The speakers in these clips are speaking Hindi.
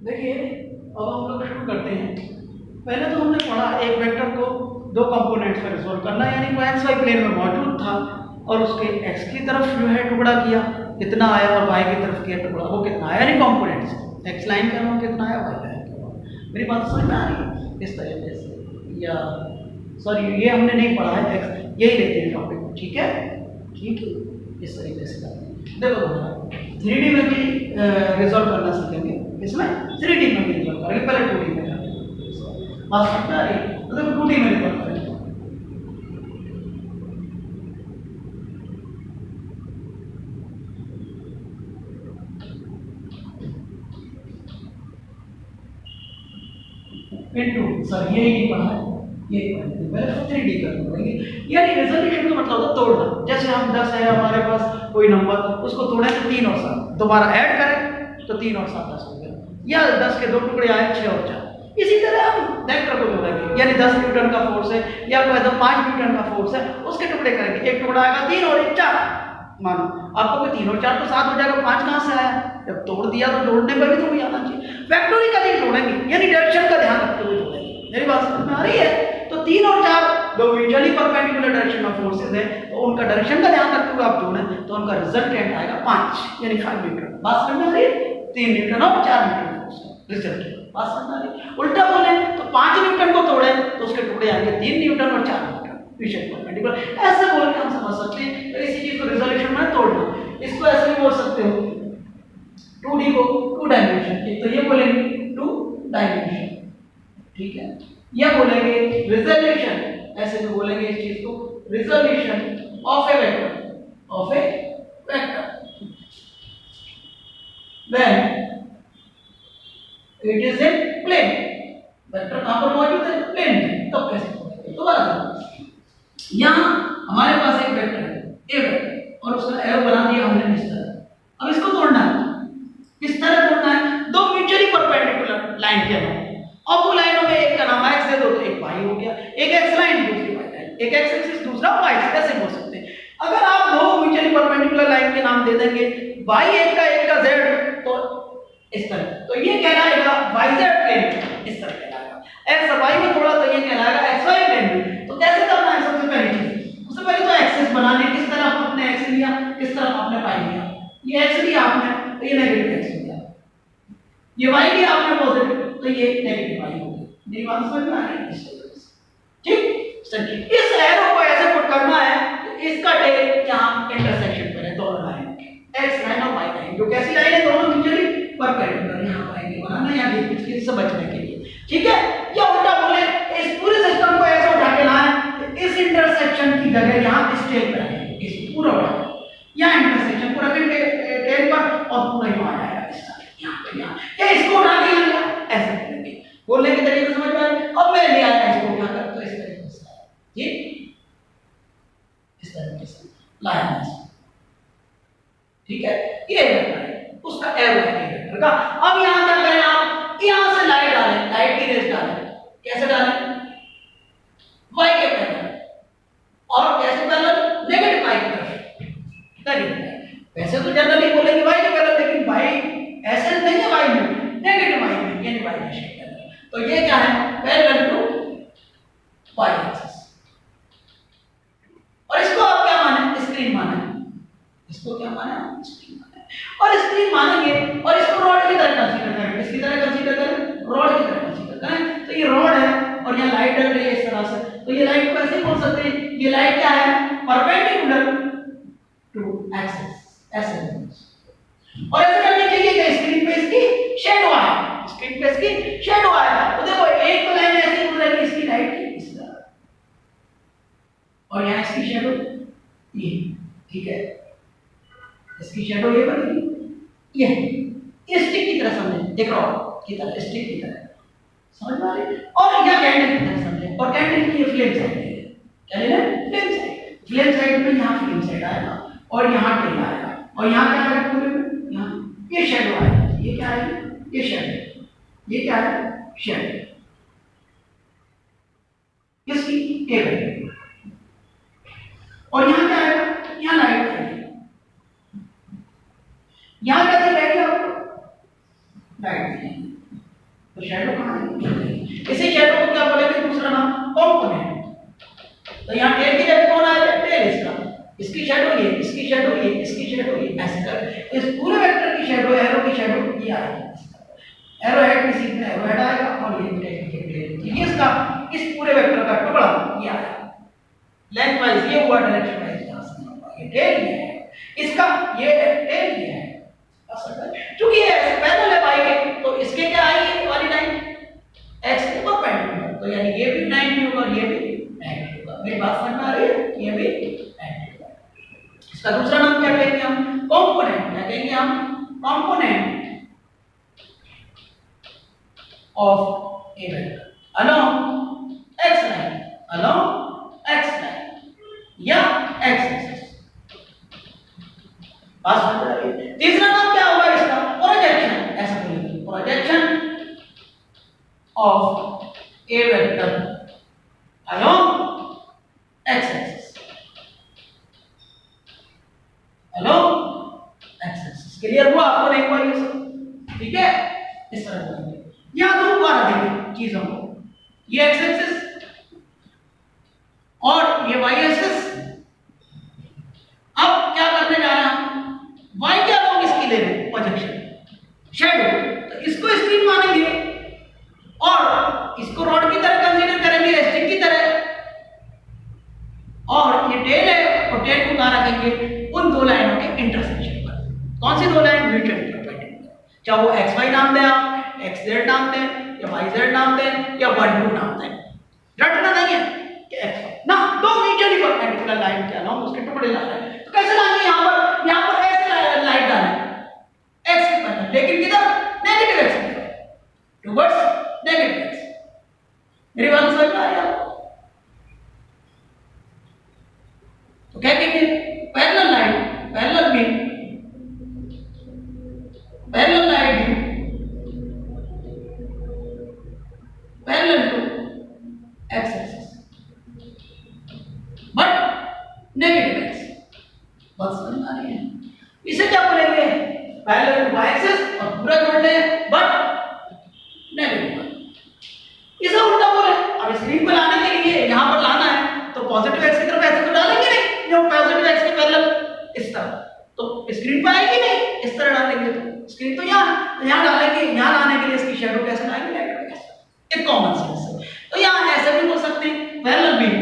देखिए अब हम लोग शुरू करते हैं। पहले तो हमने पढ़ा एक वेक्टर को दो कंपोनेंट्स में रिजोल्व करना, यानी वो एक्स वाई प्लेन में मौजूद था और उसके एक्स की तरफ जो है टुकड़ा किया कितना आया, और वाई की तरफ किया टुकड़ा वो कितना आया, यानी कंपोनेंट्स एक्स लाइन का नाम कितना आया, वाई लाइन का नाम। मेरी बात समझ में आ रही है? इस तरीके से, या सॉरी ये हमने नहीं पढ़ा है, एक्स यही लेते हैं टॉपिक, ठीक है ठीक है, इस तरीके से करते हैं। देखो 3D में भी रिजोल्व करना सीखेंगे, इसमें 3D में भी रिजोल्व करेंगे, पहले 2D में करेंगे। बात समझ में आ रही है? मतलब 2D में रिजोल्व करेंगे। इनटू सर ये नहीं पढ़ा है, ये पढ़ेंगे पहले तो 3D करना पड़ेंगे। यानी रेजोल्यूशन का मतलब होता है तोड़ना। जैसे हम 10 है हमारे पास कोई नंबर, उसको तोड़े तो 3 और 7 दोबारा ऐड करें तो 3 और 7 10 हो गया, या 10 के दो टुकड़े आए 6 और 4। इसी तरह हम वेक्टर को जोड़ेंगे, यानी 10 न्यूटन का फोर्स है या कोई 5 न्यूटन का फोर्स है, उसके टुकड़े करेंगे, एक टुकड़ा आएगा 3 और एक 4। मानो आपको कोई 3 और 4 तो 7 हो जाएगा, 5 कहाँ से आया? जब तोड़ दिया तो जोड़ने पर भी तो वही आना चाहिए। वेक्टोरिकली जोड़ेंगे, यानी डायरेक्शन का ध्यान रखते हुए जोड़ेंगे। मेरी बात समझ में आ रही है? तो 3 और 4 दो म्यूचुअली परपेंडिकुलर डायरेक्शन में फोर्सेस है, तो उनका डायरेक्शन का ध्यान रखते हुए आप जोड़ें तो उनका रिजल्टेंट आएगा 5, यानी 5 न्यूटन। बात समझ में आ रही है? 3 न्यूटन और 4 न्यूटन फोर्स रिजल्ट। बात समझ में आ रही है? उल्टा बोले तो 5 न्यूटन को तोड़े तो उसके टुकड़े आएंगे 3 न्यूटन और 4 न्यूटन म्यूचुअली परपेंडिकुलर। ऐसे बोल के हम समझ सकते हैं। तो इसी चीज को रिजोल्यूशन में तोड़ना, इसको ऐसे भी बोल सकते हो 2D को 2 डायमेंशन, तो ये बोलेंगे 2 डायमेंशन, ठीक है। या बोलेंगे रिजोल्यूशन, ऐसे भी बोलेंगे इस चीज को resolution of a vector when it is in plane. Vector कहां पर मौजूद है? प्लेन में। तब कैसे बोलेंगे? दोबारा यहां हमारे पास एक वेक्टर है ए वेक्टर, और उसका एरो बना दिया हमने इस तरह। अब इसको तोड़ना है, किस तरह तोड़ना है? दो म्यूचुअली परपेंडिकुलर लाइन के नाम, अब वो लाइनों में एक का नाम x दे दो तो एक y हो गया, एक x लाइन दूसरी y लाइन, एक x एक्सिस दूसरा y एक्सिस, ऐसे बोल सकते हैं। अगर आप दो म्यूचुअली परपेंडिकुलर लाइन के नाम दे देंगे, y एक का z, तो इस तरह, तो ये कहलाएगा yz प्लेन, इस तरह कहलाएगा। x y में थोड़ा तो ये कहलाएगा xy प्लेन। तो कैसे करना है? सबसे पहली चीज, सबसे पहले तो एक्सिस बनाने, किस तरह आपने x लिया, किस तरह आपने y लिया। ये x लिया आपने तो ये नेगेटिव x लिया, ये y लिया आपने पॉजिटिव तो ये नेगेटिव y हो गया। मेरी बात समझ में आ रही है? ठीक, सही। इस एरो को ऐसे पुट करना है कि इसका टेल यहां इंटरसेक्शन पर है दोनों लाइन के, x लाइन और y लाइन, जो कैसी लाइन है? दोनों म्यूचुअली परपेंडिकुलर। यहां पाएंगे बनाना या बीच से बचने के लिए, ठीक है। या उल्टा बोले इस पूरे सिस्टम को ऐसे उठा के लाएं, इस इंटरसेक्शन की जगह यहां इस टेल पर रखें, इस पूरा उठा यहां इंटरसेक्शन को रखें टेल पर, और पूरा यहां आ जाएगा इस तरह, यहां पे यहां, या इसको उठा के यहां ऐसे करेंगे। बोलने के तरीके समझ में आ रही है? अब मैं ले आया इसको उठा कर, तो इस तरीके से ठीक, इस तरीके से लाया, ठीक है। ये वेक्टर है, उसका एरो है वेक्टर का। अब यहां क्या करें आप? यहां से लाइट डालें, लाइट की रेज डालें। कैसे डालें? y के पैरेलल, और कैसे पैरेलल? नेगेटिव y की तरफ, नेगेटिव। वैसे तो जनरली बोलेंगे y के पैरेलल, लेकिन y ऐसे नहीं है, y में नेगेटिव y में, यानी y डैश के पैरेलल। तो ये क्या है? Parallel to y axis. और इसको आप क्या माने? स्क्रीन माने। इसको क्या माने? स्क्रीन माने। और स्क्रीन मानेंगे और इसको रॉड की तरह कंसीडर करें। किसकी तरह कंसीडर करें? रॉड की तरह कंसीडर करें। तो ये रॉड है और यहाँ लाइट डल रही है इस तरह से, तो ये लाइट को ऐसे बोल सकते हैं, ये लाइट क्या है? परपेंडिकुलर टू एक्सिस, ऐसे। और ऐसे करने के लिए कि स्क्रीन पे इसकी शैडो आए, स्क्रीन पे इसकी शैडो आए। तो देखो एक तो लाइन ऐसी गुजरेगी इसकी लाइट की इस तरह, और यहाँ इसकी शैडो ये, ठीक है। इसकी शैडो ये बनेगी, ये स्टिक की तरह समझे, एक रॉड की तरह, स्टिक की तरह, समझ में आ रही है? और यह कैंडल की तरह समझे, और कैंडल की ये फ्लेम साइड है, क्या लेना है? Flame side. फ्लेम साइड में यहाँ फ्लेम साइड आएगा और यहाँ टेल आएगा, और यहाँ क्या आएगा? पूरे में यहाँ ये शैडो आएगा। ये क्या है? ये शैडो। ये क्या है? शैडो। किसकी? ए वेक्टर। और यहाँ क्या आएगा? यहाँ लाइट आएगी। यहाँ क्या दिखाएगी आपको? लाइट दिखाएगी। तो शैडो कहाँ है? इसी शैडो को क्या बोलेंगे? दूसरा नाम कंपोनेंट। तो यहाँ टेल की जगह कौन आएगा? टेल इसका, इसकी शैडो ये, इसकी शैडो ये, इसकी शैडो ये, ऐसे कर इस पूरे वेक्टर की शैडो, एरो की शैडो ये आएगी। एरो हेड की सीध में एरो हेड आएगा और ये टेल की टेल, ये इसका इस पूरे वेक्टर का टुकड़ा ये आएगा। लेंथ वाइज ये हुआ, डायरेक्शन वाइज यहां से ये टेल ये है, इसका ये टेल ये है। क्योंकि ये पैरेलल है y के, तो इसके क्या आएगी वाली लाइन? x के परपेंडिकुलर, तो यानी ये भी 90 होगा और ये भी 90 होगा। मेरी बात समझ में आ रही है? ये भी 90 होगा। इसका दूसरा नाम क्या कहेंगे हम? कंपोनेंट। क्या कहेंगे हम? Component of a vector along x line, along x line या x एक्सिस। बात समझ आ रही है? तीसरा नाम क्या होगा इसका? प्रोजेक्शन। ऐसा बोलेंगे, projection of a vector along x axis, along x axis. Clear हुआ आपको? नहीं हुआ ये सब? ठीक है, इस तरह बोलेंगे। यहां दो बार देखें चीजों को, ये एक्स एक्सिस और ये वाई एक्सिस। अब क्या करने जा रहे हैं हम? y के अलोंग इसकी ले रहे प्रोजेक्शन शैडो, तो इसको स्क्रीन मानेंगे और इसको रॉड की तरह कंसीडर करेंगे, स्टिक की तरह, और ये टेल है और टेल को कहां रखेंगे? उन दो लाइनों के इंटरसेक्शन पर। कौन सी दो लाइन? Mutual perpendicular. चाहे वो एक्स वाई नाम दें आप, एक्स जेड नाम दें या वाई जेड नाम दें या वन टू नाम दें, रटना नहीं है कि एक्स वाई ना, दो म्यूचुअली परपेंडिकुलर लाइन के अलोंग उसके टुकड़े ला रहे हैं। तो कैसे लाएंगे? यहां पर लाइट डालें एक्स के पैरेलल, लेकिन किधर? नेगेटिव एक्स की तरफ, टुवर्ड्स नेगेटिव एक्स। मेरी बात समझ में आ रही है आपको? तो क्या कहेंगे? Parallel light, parallel beam, parallel light beam parallel to X axis but negative X. बात समझ में आ रही है? इसे क्या बोलेंगे? पैरेलल टू y एक्सिस और पूरा जोड़ लें बट नेगेटिव। इसे उल्टा बोले, अब स्क्रीन को लाने के लिए यहां पर लाना है तो पॉजिटिव एक्स की तरफ ऐसे तो डालेंगे नहीं, जो पॉजिटिव एक्स के पैरेलल इस तरह, तो स्क्रीन पर आएगी नहीं। इस तरह डालेंगे तो स्क्रीन तो यहां डालेंगे, यहां लाने के लिए इसकी शैडो कैसे लाएंगे? Negative x. एक कॉमन सेंस। तो यहां ऐसे भी बोल सकते हैं पैरेलल बीम,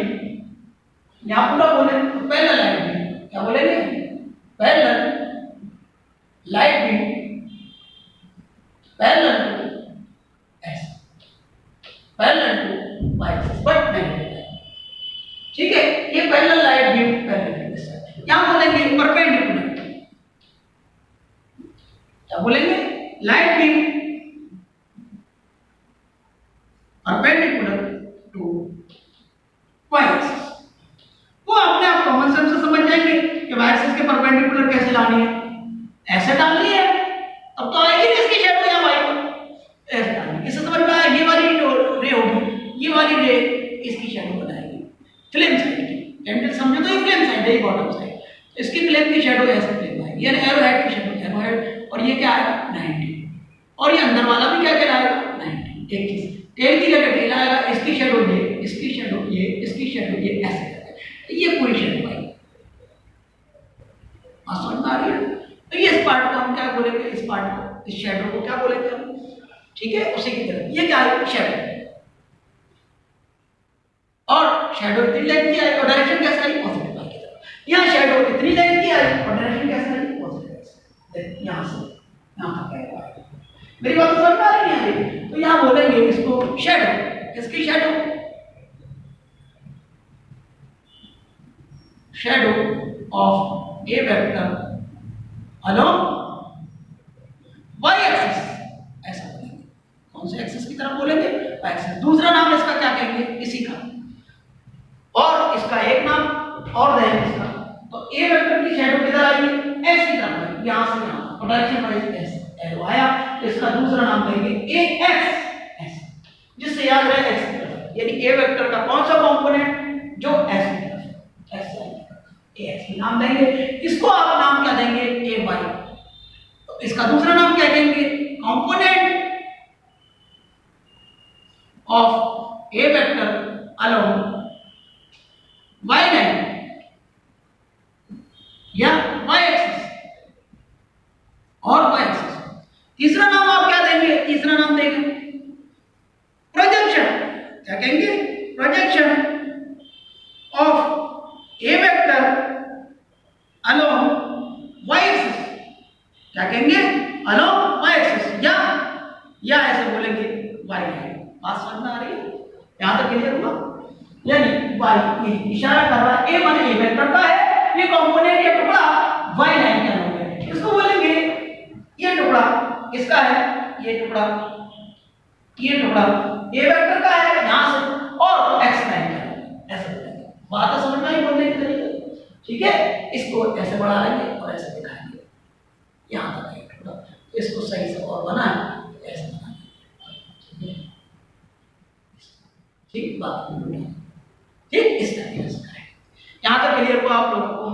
यहां पूरा बोले तो पैरेलल लाइट बीम। क्या बोलेंगे? Parallel light beam parallel to X, parallel to Y axis but negative. ठीक है, ये parallel light beam parallel to. यहां बोलेंगे परपेंडिकुलर। क्या बोलेंगे? Light beam perpendicular to Y axis. वो अपने आप कॉमन सेंस से समझ जाएंगे कि वाई एक्सिस के परपेंडिकुलर कैसे लानी है। ऐसे डालनी है अब तो आएगी नहीं इसकी शैडो या वाई पर, ऐसे डालनी। इसे समझ में आया? ये वाली रे होगी, ये वाली रे इसकी शैडो बनाएगी फ्लेम साइड की। कैंडल समझो तो ये फ्लेम साइड है, ये बॉटम साइड, इसकी फ्लेम की शैडो ऐसे फ्लेम आएगी, यानी एरो हेड की शैडो एरो हेड, और ये क्या आएगा? 90, और ये अंदर वाला भी क्या कहलाएगा? 90। एक चीज, टेल की जगह टेल आएगा, इसकी शैडो ये, इसकी शैडो ये, इसकी शैडो ये, ऐसे करके ये पूरी शैडो आएगी। समझ आ रही है? तो ये इस पार्ट को हम क्या बोलेंगे? इस पार्ट को, इस शैडो को क्या बोलेंगे हम? ठीक है, उसी की तरह ये क्या है? शैडो। और शैडो इतनी लेंथ की आई और डायरेक्शन कैसा आई? पॉजिटिव आई की तरफ। यहाँ शैडो इतनी लेंथ की आई और डायरेक्शन कैसा आई? पॉजिटिव। यहाँ से यहाँ तक आएगा। मेरी बात समझ में आ रही है? तो यहाँ बोलेंगे इसको शैडो। किसकी shadow? Shadow of a vector along y axis. ऐसा बोलेंगे। कौन से एक्सिस की तरफ बोलेंगे? y axis. दूसरा नाम इसका क्या कहेंगे? इसी का, और इसका एक नाम और दें इसका। तो ए वेक्टर की शैडो किधर आएगी? x की तरफ आएगी, यहां से यहां, और डायरेक्शन वाइज ऐसे एरो आया, तो इसका दूसरा नाम देंगे ए एक्स, जिससे याद रहे x की तरफ, यानी ए वेक्टर का कौन सा कंपोनेंट? जो x की तरफ, x लाइन ए एक्स की नाम देंगे। इसको आप नाम क्या देंगे? ए वाई। तो इसका दूसरा नाम क्या देंगे? Component of a vector along y line या y एक्सिस और y एक्सिस। तीसरा नाम आप क्या देंगे? तीसरा नाम देंगे प्रोजेक्शन। क्या कहेंगे? Projection of a vector along y axis. क्या कहेंगे? अलोंग y एक्सिस या ऐसे बोलेंगे y लाइन। बात समझ में आ रही है? यहां तक क्लियर हुआ? यानी y इशारा कर रहा है a माने ए वेक्टर का है, ये कंपोनेंट या टुकड़ा y लाइन के अलोंग है। इसको बोलेंगे ये टुकड़ा किसका है? ये टुकड़ा ए वेक्टर का है यहां से और x लाइन का है, ऐसे बोलेंगे। बात समझ में आई बोलने की तरीका? ठीक है, इसको ऐसे बढ़ा लेंगे और ऐसे दिखाएंगे यहां तक है टुकड़ा। इसको सही से और बनाए ऐसे बनाएंगे। ठीक बात बोलना, ठीक इस तरीके से करेंगे। यहां तक क्लियर हुआ आप लोगों को?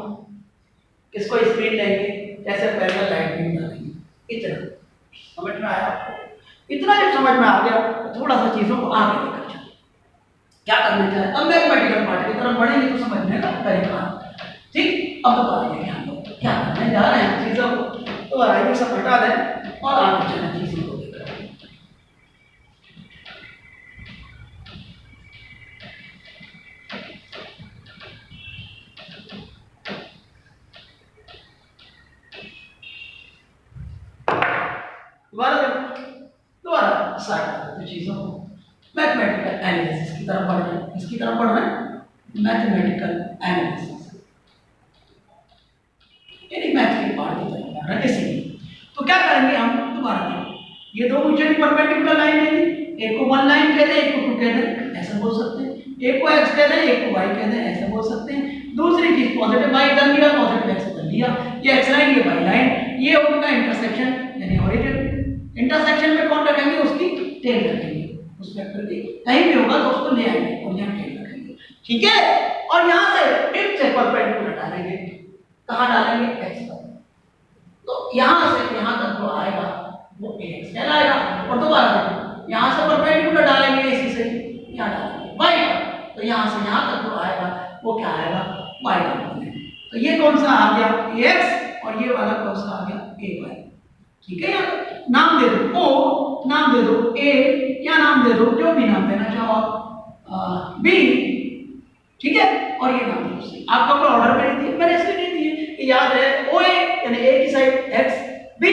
इसको स्क्रीन लेंगे जैसे पैरेलल लाइन भी डालेंगे। इतना समझ में आया आपको? इतना जब समझ में आ गया तो थोड़ा सा चीजों को आगे लेकर चलिए। क्या करना चाहिए? अब मैथमेटिकल पार्ट की तरफ बढ़ेंगे तो समझने का तरीका। ठीक, अब बताइए हम लोग क्या करने जा रहे हैं चीजों को। तो आइए सब हटा दें और आगे चलें चीजों को लेकर। दोबारा स्टार्ट करते चीजों को। मैथमेटिकल एनालिसिस की तरफ बढ़ रहे हैं। इसकी तरफ बढ़ रहे हैं मैथमेटिकल एनालिसिस, यानी मैथ की पार्ट की तरफ बढ़ रहे हैं। इसीलिए तो क्या करेंगे हम? दोबारा ये दो म्यूचुअली परपेंडिकुलर लाइन ले ली, एक को वन लाइन कहते हैं, एक को टू कहते हैं, ऐसा बोल सकते हैं। एक को x कहते हैं, एक को y कहते हैं, ऐसा बोल सकते हैं। दूसरी चीज पॉजिटिव y कर लिया, पॉजिटिव x कर लिया, ये x लाइन ये y लाइन, ये उनका इंटरसेक्शन यानी ओरिजिन। इंटरसेक्शन में कौन रखेंगे? उसकी टेल रखेंगे। उस वेक्टर की कहीं भी होगा तो उसको ले आएंगे और यहाँ टेल रखेंगे। ठीक है, और यहाँ से टिप से परपेंडिकुलर डालेंगे। कहाँ डालेंगे? x पर। तो यहाँ से यहाँ तक जो आएगा वो ax कहलाएगा। और दोबारा देखो यहाँ से परपेंडिकुलर डालेंगे, इसी से यहाँ डालेंगे y पर, तो यहाँ से यहाँ तक जो आएगा वो क्या आएगा? y component. तो ये कौन सा आ गया? ax, और ये वाला कौन सा आ गया? ay। ठीक है, यार नाम दे दो o, नाम दे दो a, या नाम दे दो जो भी नाम देना चाहो b। ठीक है, और ये नाम दे दो। आपका कोई ऑर्डर में नहीं दिया, मैंने इसलिए नहीं दिए कि याद है o a यानी a की साइड x, b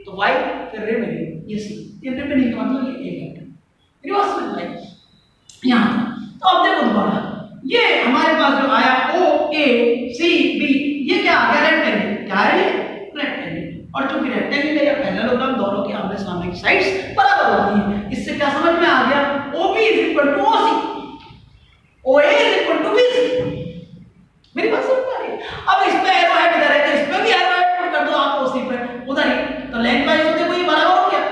तो y, फिर रिमेनिंग ये c। ये रिमेनिंग का मतलब ये a वेक्टर रिवर्स में लाइन यहां। तो अब देखो दोबारा ये हमारे पास जो आया o a c b, ये क्या आ गया? रेक्टेंगल। क्या है ये? रेक्टेंगल। और चूंकि रेक्टेंगल या पैरेललोग्राम दोनों की आमने सामने की साइड्स बराबर होती हैं, इससे क्या समझ में आ गया? OB = OC, OA = BC। मेरी बात समझ में आ रही है? अब इस पे एरो है इधर है, तो इस पे भी एरो है कर दो आप OC पे, उधर ही तो लेंथ वाइज तो देखो ये बराबर हो गया,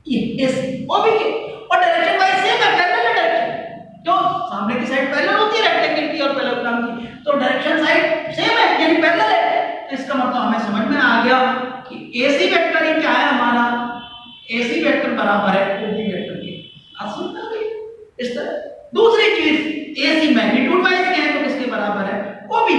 ये AC OB के। और डायरेक्शन वाइज सेम है, पैरेलल डायरेक्शन। जो सामने की साइड पैरेलल होती है रेक्टेंगल की और पैरेललोग्राम की, तो डायरेक्शन साइड सेम है यानी पैरेलल है। इसका मतलब हमें समझ में आ गया कि AC वेक्टर ही क्या है हमारा? AC वेक्टर बराबर है OB वेक्टर के। आप समझ में आ गई? इस तरह। दूसरी चीज AC मैग्नीट्यूड वाइज क्या है तो किसके बराबर है? OB।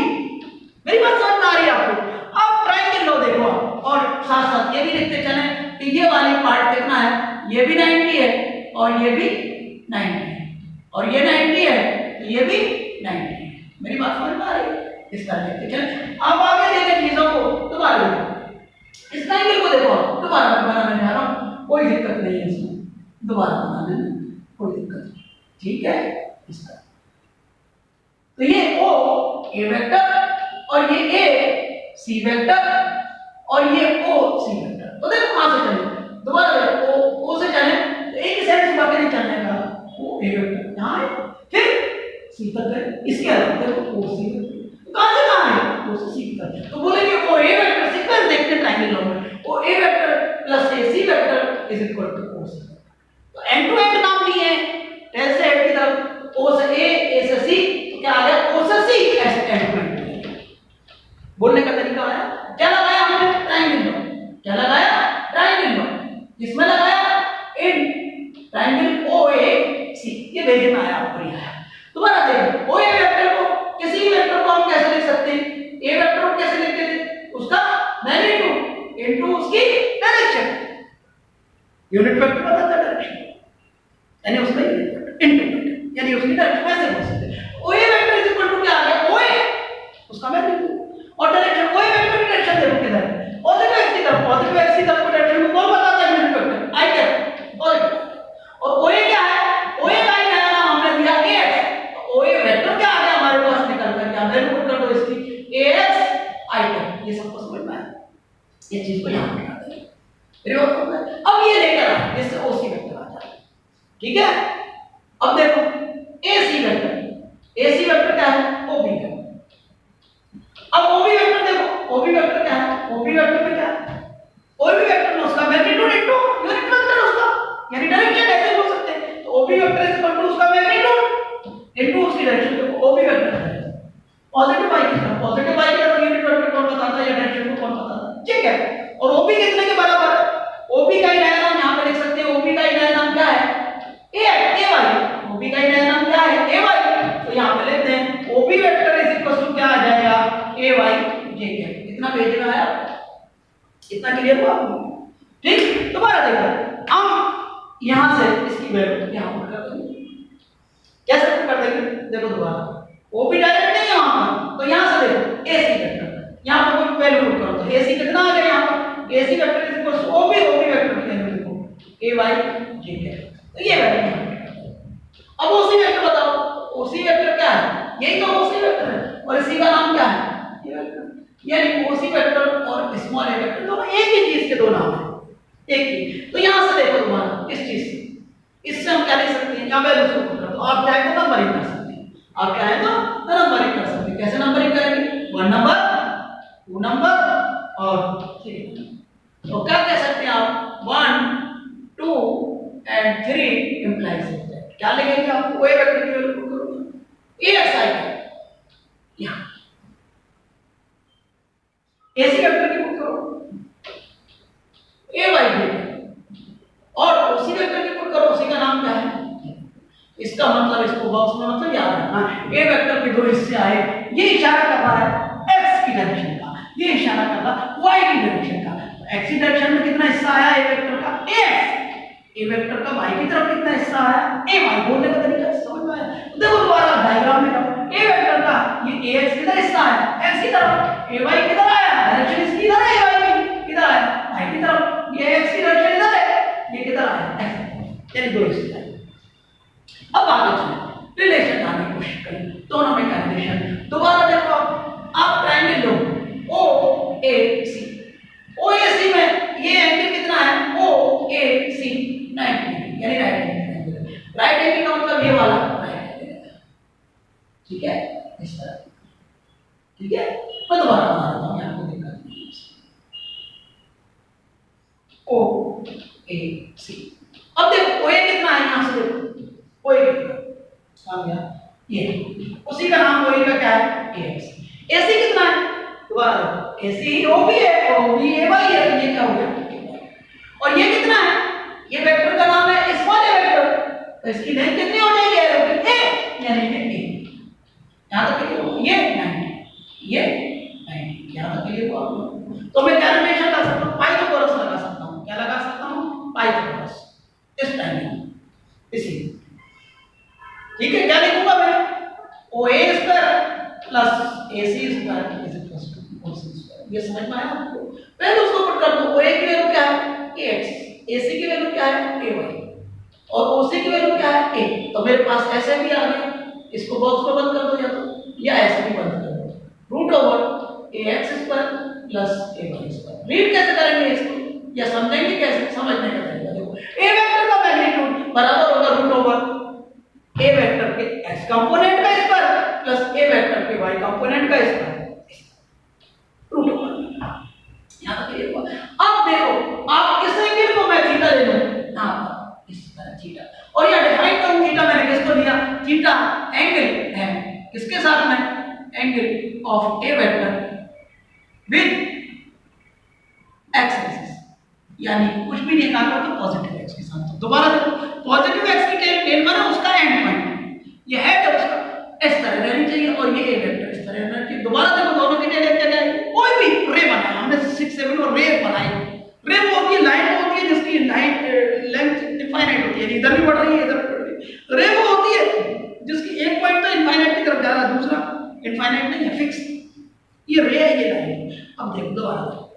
मेरी बात समझ में आ रही है आपको? अब ट्रायंगल लो देखो आप, और साथ साथ ये भी लिखते चलें कि ये वाली पार्ट कितना है? ये भी 90 है और ये भी 90 है, और ये 90 है तो ये भी 90 है। मेरी बात समझ में आ रही है? इस तरह लिखते चलें। अब आगे देखें चीजों को। दोबारा देखो इस ट्रायंगल को, देखो दोबारा मैं बनाने जा रहा हूं, कोई दिक्कत नहीं है इसमें, दोबारा बनाने में कोई दिक्कत नहीं। ठीक है, इस तरह। तो ये O A वेक्टर और ये A C वेक्टर और ये O C वेक्टर। तो देखो कहां से चले? दोबारा देखो O से चले तो एक ही साइड से बाकी नहीं चलने का। O A वेक्टर यहां है, फिर C तक गए, इसके अलावा देखो O C वेक्टर कहां से कहां है? O से C तक। तो बोलेंगे O A वेक्टर सीक्वेंस देखते हैं ट्रायंगल में, O A vector plus A C vector is equal to O C। तो एंड टू एंड नाम नहीं है, टेल से हेड की तरफ O से A से C, तो क्या आ गया? O से C ऐसे एंड टू एंड बोलने का तरीका है। क्या लगाया हमने? ट्रायंगल लो। क्या लगाया? ट्रायंगल लो। किसमें लगाया? इन ट्रायंगल OA ये भेजे में आया आपको ये आया। दोबारा देखो, ओ ए वेक्टर को किसी भी वेक्टर को हम कैसे लिख सकते हैं? ए वेक्टर को कैसे लिखते थे? उसका मैग्नीट्यूड इनटू उसकी डायरेक्शन, यूनिट वेक्टर पता था डायरेक्शन, यानी उसका यूनिट वेक्टर इनटू वेक्टर, यानी उसकी डायरेक्शन ऐसे बोल सकते हैं। ओ ए वेक्टर इज इक्वल टू क्या आ गया? ओ ए उसका मैग्नीट्यूड और डायरेक्शन, ओ ए वेक्टर की डायरेक्शन देखो किधर है? पॉजिटिव एक्स की तरफ, पॉजिटिव एक्स की तरफ को डायरेक्शन को कौन बताता है? यूनिट वेक्टर आई कैप पॉजिटिव। और ओ ए क्या है? ओ ए का ही नया नाम हमने दिया ए एक्स, तो ओ ए वेक्टर क्या आ गया हमारे पास निकल कर? क्या वैल्यू पुट कर दो इसकी ए एक्स आई कैप। ये सबको समझ में आया? ये चीज को यहां पे डाल देंगे, रिवर्स हो गया। अब ये लेकर आ, इससे ओसी वेक्टर आ जाए, ठीक है? अब देखो एसी वेक्टर, एसी वेक्टर क्या है? ओबी वेक्टर। अब ओबी वेक्टर देखो, ओबी वेक्टर क्या है? ओबी वेक्टर में क्या है? ओबी वेक्टर में उसका मैग्नीट्यूड इनटू यूनिट वेक्टर उसका, यानी डायरेक्शन ऐसे बोल सकते हैं। तो ओबी वेक्टर इज इक्वल टू उसका मैग्नीट्यूड इनटू उसकी डायरेक्शन। देखो ओबी वेक्टर है पॉजिटिव वाई की तरफ, पॉजिटिव वाई की तरफ यूनिट वेक्टर कौन बताता है या डायरेक्शन को कौन बताता है? ठीक है। और ओबी कितने के बराबर है? ओबी का ही नया नाम यहां पे लिख सकते हैं। ओबी का ही नया नाम क्या है? ए वाई। ओबी का ही नया नाम क्या है? ए वाई। तो यहां पे लिखते हैं ओबी वेक्टर इज इक्वल टू क्या आ जाएगा? ए वाई जे के। इतना पेज में आया, इतना क्लियर हुआ? ठीक। दोबारा देखो, हम यहां से इसकी वैल्यू यहां पुट कर देंगे। कैसे पुट कर देंगे? देखो दोबारा, ओबी डायरेक्ट नहीं है वहां पर, तो यहां से देखो एसी वेक्टर, यहां पर कोई वैल्यू पुट करो तो एसी कितना आ गया यहां पर? AC vector is equal to OB, OB vector की वैल्यू देखो ए वाई जे के। तो ये वैल्यू अब ओसी वेक्टर बताओ, ओसी वेक्टर क्या है? यही तो ओसी वेक्टर है और इसी का नाम क्या है? ये वेक्टर। यानी ओसी वेक्टर और स्मॉल ए वेक्टर दोनों एक ही चीज के दो नाम हैं, एक ही। तो यहां से देखो तुम्हारा इस चीज से, इससे हम क्या लिख सकते हैं? यहां वैल्यू पुट कर दो। आप चाहे तो नंबरिंग कर सकते हैं, आप चाहे तो नंबरिंग कर सकते हैं। कैसे नंबरिंग करेंगे? 1 नंबर, 2 नंबर और 3 नंबर। तो क्या कह सकते हैं आप? 1 2 एंड 3 इंप्लाइज दैट क्या लिखेंगे आप? ओ ए वेक्टर की वैल्यू पुट करोगे ए एक्स आई यहां, एसी वेक्टर की पुट करो ए वाई जे, और उसी वेक्टर की पुट करो, उसी का नाम क्या है? इसका मतलब, इसको बॉक्स में मतलब याद रखना, ए वेक्टर के दो हिस्से आए, ये इशारा कर रहा है एक्स की डायरेक्शन का, ये इशारा कर रहा है वाई की डायरेक्शन का। तो एक्स की डायरेक्शन में कितना हिस्सा आया ए वेक्टर का? ए एक्स। ए वेक्टर का वाई की तरफ कितना हिस्सा आया? ए वाई। बोलने का तरीका समझ में आया? तो देखो दोबारा डायग्राम में देखो, ए वेक्टर का ये ए एक्स किधर हिस्सा आया? एक्स की तरफ। ए वाई किधर आया? डायरेक्शन इसकी इधर है, ए वाई की किधर आया? वाई की तरफ। ये एक्स की डायरेक्शन इधर है, ये किधर आया? एक्स। यानी दो हिस्से आए। अब आगे चलें, रिलेशन लाने की कोशिश करें, दोनों में क्या रिलेशन? दोबारा देखो, आप ट्रायंगल लो ओ ए सी। ओ ए सी में ये एंगल कितना है? ओ ए सी 90 डिग्री, यानी राइट एंगल। राइट एंगल का मतलब ये वाला राइट एंगल, ठीक है? इस तरह, ठीक है? मैं दोबारा बता देता हूं, यहां पे दिक्कत नहीं है। ओ ए सी। अब देखो ओ ए कितना है? यहां से देखो ओ ए कितना आ गया? ये उसी का नाम ओ ए का क्या है? ए एक्स। एसी कितना है? दोबारा देखो, एसी ओ बी है, ओ बी ए वाई है, तो ये क्या हो गया? और ये कितना है? ये वेक्टर का नाम है स्मॉल ए वेक्टर, तो इसकी लेंथ कितनी हो जाएगी? ए, यानी कि ए। यहां तक क्लियर हो? ये 90, ये 90, यहां तक क्लियर हुआ? तो मैं क्या नोटेशन लगा सकता हूं? पाइथागोरस लगा सकता हूं। क्या लगा सकता हूं? पाइथागोरस। इस टाइम में इसी, ठीक है? क्या लिखूंगा मैं? O A square plus A C square is equal to O C square. ये समझ में आया आपको? पहले उसको पुट कर दो। ओ ए की वैल्यू क्या है? ए एक्स। ए सी की वैल्यू क्या है? ए वाई। और ओ सी की वैल्यू क्या है? ए। तो मेरे पास ऐसे भी आ गया, इसको बॉक्स में बंद कर दो, या ऐसे भी बंद कर दो। रूट ओवर ए एक्स स्क्वायर प्लस ए वाई स्क्वायर। रीड कैसे करेंगे इसको, या समझेंगे कैसे? समझने का तरीका देखो, ए वेक्टर का मैग्नीट्यूड बराबर होगा रूट ओवर ए वेक्टर के x कंपोनेंट का स्क्वायर प्लस ए वेक्टर के y कंपोनेंट का स्क्वायर, रूट ओवर। यहां तक क्लियर हुआ? अब देखो, आप इस एंगल को मैं थीटा ले लूं, यहां पर इस तरह थीटा, और यहां डिफाइन करूं थीटा मैंने किसको दिया? थीटा एंगल है किसके साथ में? Angle of a vector with x axis, यानी कुछ भी नहीं काटा तो पॉजिटिव एक्स के साथ। तो दोबारा देखो, पॉजिटिव एक्स की टेल माना उसका एंड पॉइंट, ये हेड है उसका इस तरह रहनी चाहिए और ये ए वेक्टर इस तरह रहना चाहिए। दोबारा देखो दोनों की टेल एक जगह है। कोई भी रे बनाया हमने 6 7 और रे बनाई। रे वो होती है लाइन, वो होती है जिसकी लाइन लेंथ इनफाइनाइट होती है, इधर भी बढ़ रही है इधर भी बढ़ रही है। रे वो होती है जिसकी एक पॉइंट तो इनफाइनाइट की तरफ जा रहा है, दूसरा इनफाइनाइट नहीं है, फिक्स। ये रे है, ये लाइन। अब देखो दोबारा देखो,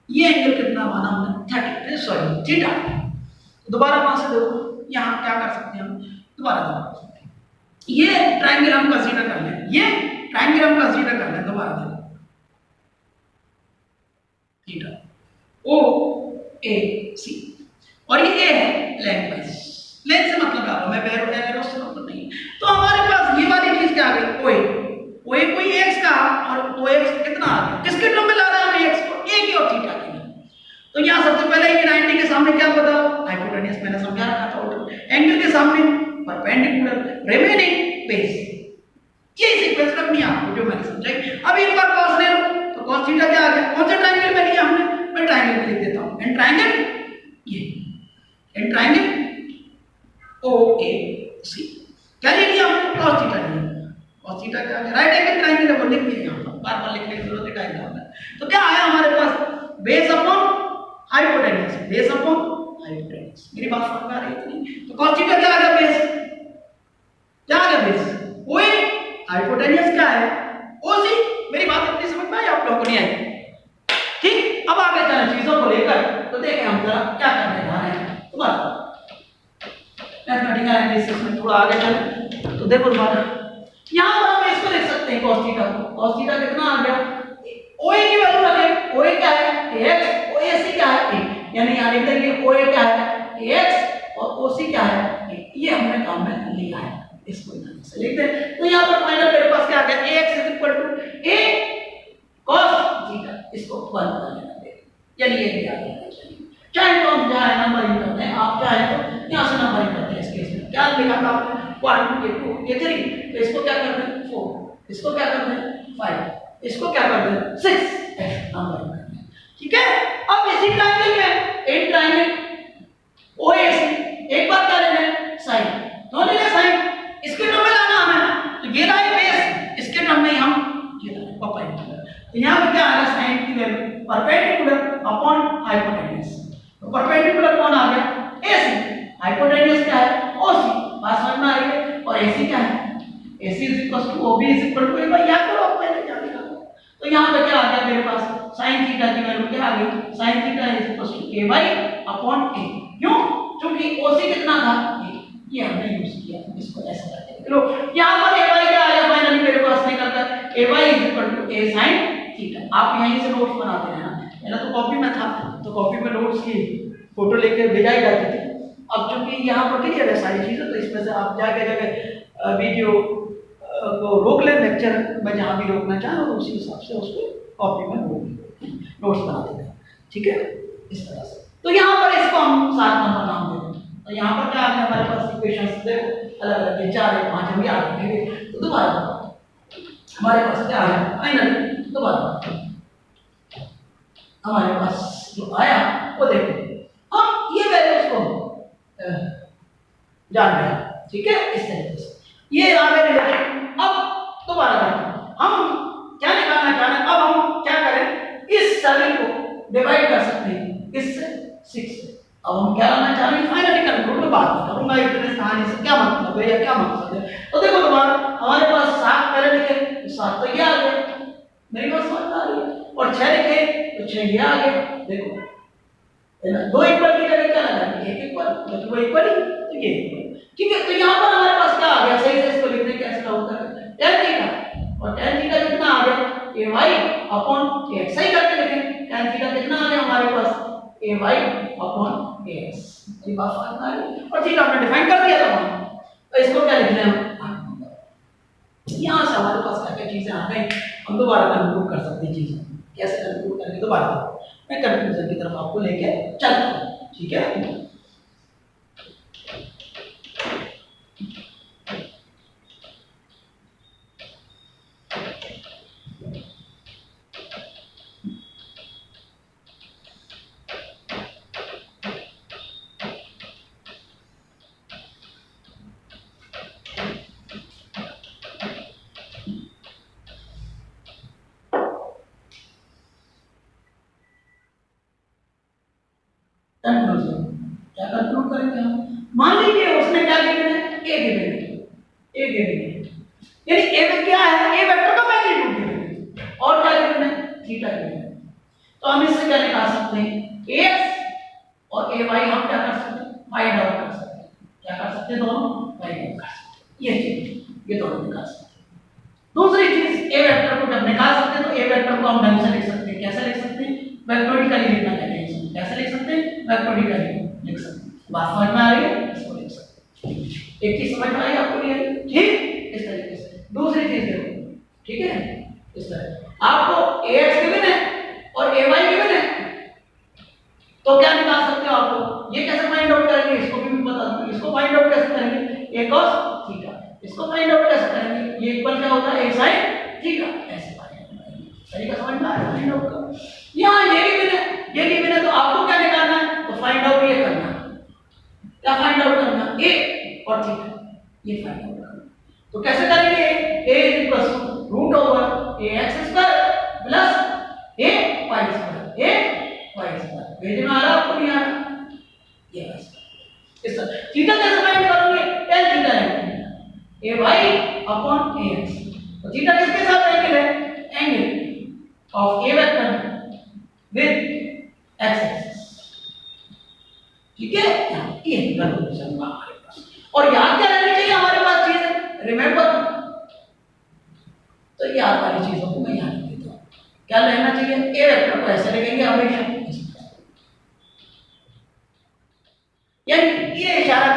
ये एंगल कितना माना हमने 30, सॉरी थीटा। दोबारा वहां से देखो, यहाँ क्या कर सकते हैं हम, दोबारा देखो ये ट्रायंगल हम कंसीडर कर लें, ये ट्रायंगल हम कंसीडर कर लें। दोबारा देखो थीटा ओ ए सी, और ये ए है लेंथ से मतलब क्या, मैं एरो से मतलब नहीं। तो हमारे पास ये वाली चीज क्या आ गई, ओए कोई एक्स का, और ओ एक्स कितना आ गया, किसके टर्म में ला रहा है हम एक्स को, ए की और थीटा की। तो यहाँ सबसे पहले ये 90 के सामने क्या बताओ, हाइपोटेन्यूस मैंने समझा रखा था, एंगल के सामने परपेंडिकुलर, रिमेनिंग बेस, ये सीक्वेंस रखनी है आपको जो मैंने समझाई। अब एक बार cos ले लो, तो cos थीटा क्या आ गया, कौन सा ट्रायंगल में लिया हमने, मैं ट्रायंगल में लिख देता हूं, एंड ट्रायंगल ये, एंड ट्रायंगल ओ ए सी, क्या ले लिया हमने, cos थीटा लिया। cos थीटा क्या है, राइट एंगल ट्रायंगल है, वो लिख दिया यहां पर, बार-बार लिखने की जरूरत है। तो क्या आया हमारे पास, base upon hypotenuse, base upon hypotenuse. मेरी बात समझ में आ रही है नहीं? तो cos थीटा क्या आ गया, बेस क्या आ गया, बेस ओए, हाइपोटेन्यूस क्या है, ओसी। मेरी बात इतनी समझ में आई आप लोगों को, नहीं आई? ठीक, अब आगे चलें चीजों को लेकर, तो देखें हम जरा क्या करने जा रहे हैं। दोबारा मैथमेटिकल एनालिसिस में थोड़ा आगे चलें, तो देखो दोबारा यहां पर हम इसको लिख सकते हैं cos थीटा को। cos थीटा कितना आ गया, ओए की वैल्यू रखें, ओए क्या है x, ओएसी क्या है a, यानी यहां लिख देंगे ओए क्या है x और ओसी क्या है a। ये हमने काम में लिया है, इसको यहां से लिख दें। तो यहां पर फाइनल मेरे पास क्या आ गया, ax a cos थीटा, इसको 1 कर लेना है, यानी ये भी आ गया। चाहे तो हम जहां नंबर इन करते हैं, आप चाहे तो यहां से नंबर इन करते हैं। इस केस में क्या लिखा था आपने, 1 ये 2 ये 3, तो इसको क्या कर दें 4, इसको क्या कर दें 5, इसको क्या कर दें 6, नंबर इन करते हैं। ठीक है, अब इसी ट्रायंगल में इन ट्रायंगल ओएसी एक बार क्या लेना है, साइन, तो ले ले साइन, इसके टर्म में लाना हमें, तो ये रहा बेस, इसके टर्म में हम ये लाए परपेंडिकुलर। तो यहां पे क्या आ रहा है, साइन की वैल्यू परपेंडिकुलर अपॉन हाइपोटेन्यूस। तो परपेंडिकुलर कौन आ गया, एसी, हाइपोटेन्यूस क्या है ओसी, बात समझ में आ रही है। और एसी क्या है, AC is equal to OB is equal to, एक बार याद करो आप पहले क्या लिखा था। तो यहां पे क्या आ गया मेरे पास, sin थीटा की वैल्यू क्या आ गई, sin theta is equal to AY upon A। क्यों, क्योंकि OC कितना था A, ये हमने यूज किया, इसको ऐसे करते हैं। चलो यहां पर AY क्या आया फाइनली मेरे पास निकल कर, AY is equal to A sin theta. आप यहीं से नोट्स बनाते हैं ना, पहले तो कॉपी में था, तो कॉपी में नोट्स की फोटो लेके भेजाई जाती थी। अब चूंकि यहाँ पर क्लियर है सारी चीजें, तो इसमें से आप जाके जगह वीडियो को रोक लें, लेक्चर में जहाँ भी रोकना चाहें, और उसी हिसाब से उसको कॉपी में नोट्स बना देंगे। ठीक है, इस तरह से। तो यहाँ पर इसको हम 7 नंबर नाम देते हैं। तो यहाँ पर क्या आ गया हमारे पास इक्वेशंस, देखो अलग अलग 4 है 5 हम याद रखेंगे। तो दोबारा हमारे पास क्या आया फाइनल, दोबारा हमारे पास जो आया वो देखो, हम ये वैल्यूज को जान गए। ठीक है, इस तरीके से ये आ गए रिलेशन। अब दोबारा हम क्या निकालना चाह रहे हैं, अब हम क्या करें, इस 7 को डिवाइड कर सकते हैं इससे 6 से। अब हम क्या लाना चाह रहे हैं, फाइनली कंक्लूड में बात करूंगा इतने कहानी से क्या मतलब है या क्या मकसद है। तो देखो दोबारा हमारे पास 7 पहले लिखे, तो 7 तो ये आ गए, मेरी बात समझ आ रही है, और 6 लिखे तो 6 ये आ गए। देखो है ना, 2 इक्वल की जगह क्या लगाएंगे, 1 इक्वल, मतलब 2 इक्वल तो ये इक्वल। ठीक है, तो यहाँ पर हमारे पास क्या आ गया, सही से इसको लिखने कैसे होता है, tan थीटा, और tan थीटा कितना आ गया, ay अपॉन ax। सही करके लिखें, tan थीटा कितना आ गया हमारे पास, ay अपॉन ax। ये बात समझ में आ रही है, और थीटा हमने डिफाइन कर दिया था वहां, तो इसको क्या लिखना है, यहाँ से हमारे पास क्या क्या चीजें आ गई, हम दोबारा कंक्लूड कर सकते हैं चीजें। कैसे कंक्लूड करेंगे, दोबारा मैं कंक्लूजन की तरफ आपको लेके चलता हूँ। ठीक है, कंक्लूजन क्या कंक्लूड करेंगे हम? मान लीजिए उसने क्या गिवन है, ए गिवन है, ए गिवन है, यानी ए में क्या है, ए वेक्टर का मैग्नीट्यूड गिवन है और क्या गिवन है, थीटा गिवन है। तो हम इससे क्या निकाल सकते हैं, एक्स और ए वाई हम क्या कर सकते हैं, फाइंड आउट कर सकते हैं। क्या कर सकते हैं, दोनों फाइंड आउट कर सकते हैं। ये चीज, ये दोनों निकाल सकते हैं। दूसरी चीज, ए वेक्टर को जब निकाल सकते हैं तो ए वेक्टर को हम ढंग से लिख सकते हैं। कैसे लिख सकते हैं, वेक्टोरिकली लिखना कहते हैं इसको। कैसे लिख सकते हैं, वेक्टोरिकली लिख सकते हैं। बात समझ में आ रही है, इसको लिख सकते हैं। एक चीज समझ में आई आपको, ये ठीक इस तरीके से। दूसरी चीज देखो, ठीक है, इस तरह आपको ax गिवन है और ay गिवन है, तो क्या निकाल सकते हो आप लोग, ये कैसे फाइंड आउट करेंगे, इसको भी बता दूं। इसको फाइंड आउट कैसे करेंगे, a cos थीटा। इसको फाइंड आउट कैसे करेंगे, ये इक्वल क्या होता है, a sin थीटा। ऐसे फाइंड आउट करेंगे। तरीका समझ में आ रहा है फाइंड आउट का। यहां ये गिवन है, ये गिवन है, तो आपको क्या निकालना है, तो फाइंड आउट ये करना है। क्या फाइंड आउट करना, a और थीटा, ये फाइंड आउट करना। तो कैसे करेंगे, a root over ax square plus a y square, a y square. भेज में आ रहा आपको, नहीं आ रहा, ये बस इस तरह। थीटा कैसे फाइंड करोगे, tan थीटा है a y अपॉन ax। तो थीटा किसके साथ एंगल है, angle of a vector with x axis. ठीक है, ये कंक्लूजन हमारे पास। और याद क्या रहनी चाहिए हमारे पास चीज, रिमेंबर। तो याद वाली चीजों को मैं याद देता हूं। क्या रहना चाहिए, ए वेक्टर को ऐसे लिखेंगे हमेशा, यानी ये इशारा